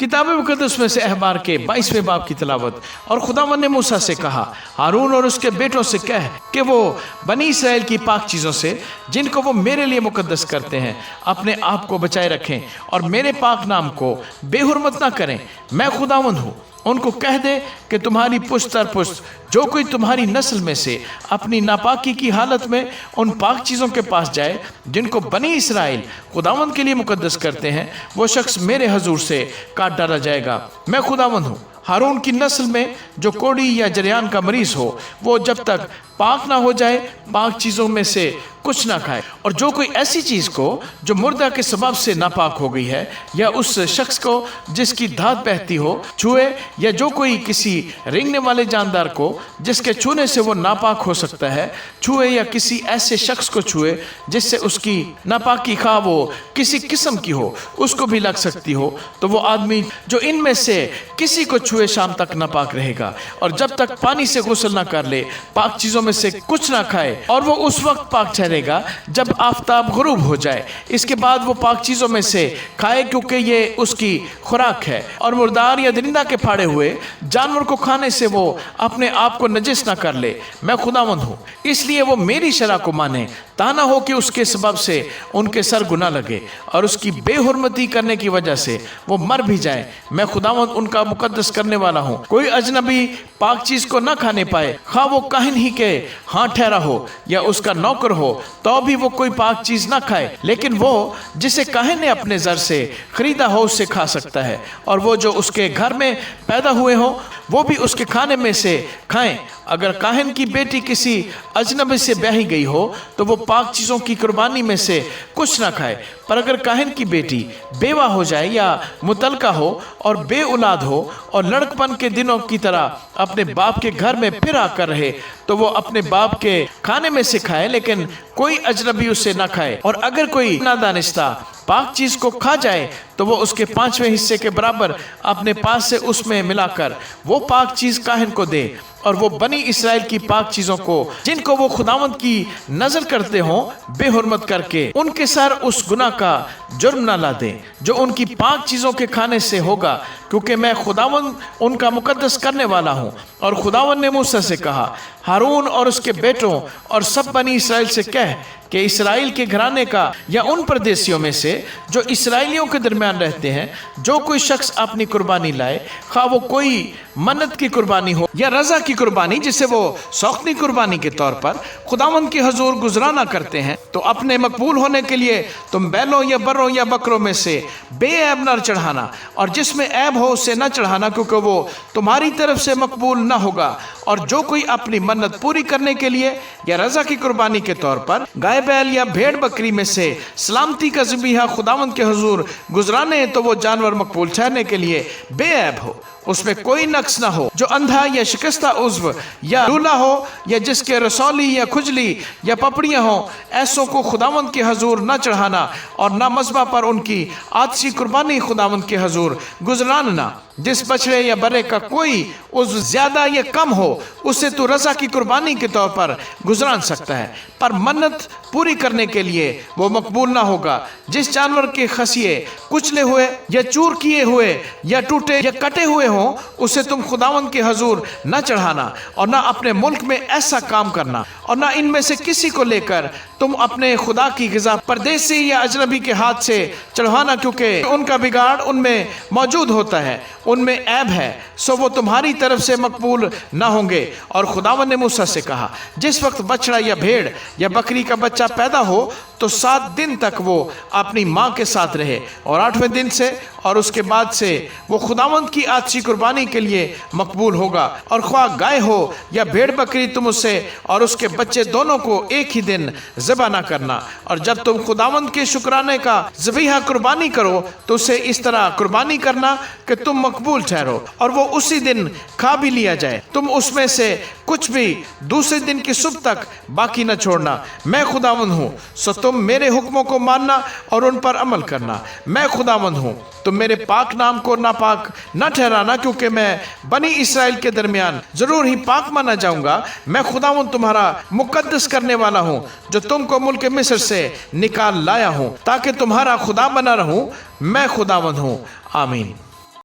किताब मुकद्दस में से अहबार के 22वें बाब की तिलावत। और खुदावंद ने मूसा से कहा, हारून और उसके बेटों से कह कि वो बनी इसराइल की पाक चीज़ों से जिनको वो मेरे लिए मुकद्दस करते हैं अपने आप को बचाए रखें और मेरे पाक नाम को बेहुरमत ना करें। मैं खुदावंद हूँ। उनको कह दे कि तुम्हारी पुश्त दर पुश्त जो कोई तुम्हारी नस्ल में से अपनी नापाकी की हालत में उन पाक चीज़ों के पास जाए जिनको बनी इसराइल खुदावंद के लिए मुकद्दस करते हैं, वो शख्स मेरे हजूर से काट डाला जाएगा। मैं खुदावंद हूँ। हारून की नस्ल में जो कोढ़ी या जरियान का मरीज हो, वो जब तक पाक ना हो जाए पाक चीज़ों में से कुछ ना खाए। और जो कोई ऐसी चीज़ को जो मुर्दा के सबब से नापाक हो गई है या उस शख्स को जिसकी धात बहती हो छुए, या जो कोई किसी रेंगने वाले जानदार को जिसके छूने से वो नापाक हो सकता है छुए, या किसी ऐसे शख्स को छुए जिससे उसकी नापाकी खा वो किसी किस्म की हो उसको भी लग सकती हो, तो वो आदमी जो इनमें से किसी को छुए शाम तक नापाक रहेगा। और जब तक पानी से गुस्ल ना कर ले पाक चीज़ों में से कुछ ना खाए, और वो उस वक्त पाक ठहरेगा जब आफताब गुरूब हो जाए। इसके बाद वो पाक चीज़ों में से खाए क्योंकि ये उसकी खुराक है। और मुर्दार या दरिंदा के फाड़े हुए जानवर को खाने से वो अपने आप को नजिस ना कर ले। मैं खुदावंद हूँ। इसलिए वो मेरी शरह को माने, ताना हो कि उसके सबब से उनके सर गुनाह लगे और उसकी बेहुरमती करने की वजह से वो मर भी जाए। मैं खुदावंद उनका मुकद्दस करने वाला हूँ। कोई अजनबी पाक चीज़ को न खाने पाए, खा वो काहिन ही के हाथ ठहरा हो या उसका नौकर हो, तो भी वो कोई पाक चीज़ ना खाए। लेकिन वो जिसे काहिन ने अपने जर से खरीदा हो उससे खा सकता है, और वो जो उसके घर में पैदा हुए हो वो भी उसके खाने में से खाएं। अगर काहिन की बेटी किसी अजनबी से ब्याही गई हो तो वो पाक चीज़ों की कुर्बानी में से कुछ ना खाए। पर अगर काहिन की बेटी बेवा हो जाए या मुतलका हो और बे औलाद हो और लड़कपन के दिनों की तरह अपने बाप के घर में फिर आकर रहे, तो वो अपने बाप के खाने में से खाए, लेकिन कोई अजनबी उससे ना खाए। और अगर कोई नादानिस्ता पाक चीज़ को खा जाए तो वो उसके 5वें हिस्से के बराबर अपने पास से उसमें मिलाकर वो पाक चीज़ काहिन को दे। और वो बनी इसराइल की पाक चीज़ों को जिनको वो खुदावंद की नजर करते हों बेहुरमत करके उनके सर उस गुनाह का जुर्म ना ला दें जो उनकी पाक चीज़ों के खाने से होगा, क्योंकि मैं खुदावंद उनका मुकद्दस करने वाला हूँ। और खुदावंद ने मूसा से कहा, हारून और उसके बेटों और सब बनी इसराइल से कह कि इसराइल के घराने का या उन परदेशियों में से जो इसराइलियों के दरमियान रहते हैं, जो कोई शख्स अपनी कुर्बानी लाए, खा वो कोई मन्नत की कुर्बानी हो या रजा की कुर्बानी जिसे वो सौखनी कुर्बानी के तौर पर खुदावंद के हजूर गुजराना करते हैं, तो अपने मकबूल होने के लिए तुम बैलों या बर्रों या बकरों में से बेऐब नर चढ़ाना, और जिसमें ऐब हो उसे न चढ़ाना, क्योंकि वो तुम्हारी तरफ से मकबूल न होगा। और जो कोई अपनी मन्नत पूरी करने के लिए या रजा की कुर्बानी के तौर पर गाय बैल या भेड़ बकरी में से सलामती का ज़बीहा खुदावंद के हुजूर गुजराने, तो वो जानवर मकबूल ठहरने के लिए बेऐब हो, उसमें कोई नक्स ना हो। जो अंधा या शिकस्ता उज़्व या लूला हो या जिसके रसौली या खुजली या पपड़ियाँ हो, ऐसों को खुदावंद के हजूर न चढ़ाना और न मज़बा पर उनकी आतशी कुर्बानी खुदावंद के हजूर गुजराना। जिस बछड़े या बर्रे का कोई उज़्व ज़्यादा या कम हो उसे तो रज़ा की कुर्बानी के तौर पर गुजरान सकता है, पर मन्नत पूरी करने के लिए वो मकबूल ना होगा। जिस जानवर के खसिए कुचले हुए या चूर किए हुए या टूटे या कटे हुए हों उसे तुम खुदावंद के हजूर न चढ़ाना, और न अपने मुल्क में ऐसा काम करना, और न इनमें से किसी को लेकर तुम अपने खुदा की ग़िज़ा परदेसी या अजनबी के हाथ से चढ़वाना, क्योंकि उनका बिगाड़ उनमें मौजूद होता है, उनमें ऐब है, सो वो तुम्हारी तरफ से मकबूल ना होंगे। और खुदावंद ने मूसा से कहा, जिस वक्त बछड़ा या भेड़ या बकरी का बच्चा पैदा हो तो 7 दिन तक वो अपनी माँ के साथ रहे, और 8वें दिन से और उसके बाद से वो खुदावंद की आतशी कुर्बानी के लिए मकबूल होगा। और ख्वाह गाय हो या भेड़ बकरी, तुम उसे और उसके बच्चे दोनों को एक ही दिन ज़बह ना करना। और जब तुम खुदावंद के शुक्राने का ज़बीहा कुर्बानी करो तो उसे इस तरह कुर्बानी करना कि तुम मकबूल ठहरो और वो उसी दिन खा भी लिया जाए। तुम उसमें से कुछ भी दूसरे दिन की सुबह तक बाकी न छोड़ना। मैं खुदावंद हूँ, सो तुम मेरे हुक्मों को मानना और उन पर अमल करना। मैं खुदावंद हूँ, तुम मेरे पाक नाम को नापाक न ठहराना, क्योंकि मैं बनी इसराइल के दरमियान जरूर ही पाक माना जाऊंगा। मैं खुदावंद तुम्हारा मुकद्दस करने वाला हूँ जो तुमको मुल्क मिस्र से निकाल लाया हूँ, ताकि तुम्हारा खुदा बना रहूं। मैं खुदावंद हूँ। आमीन।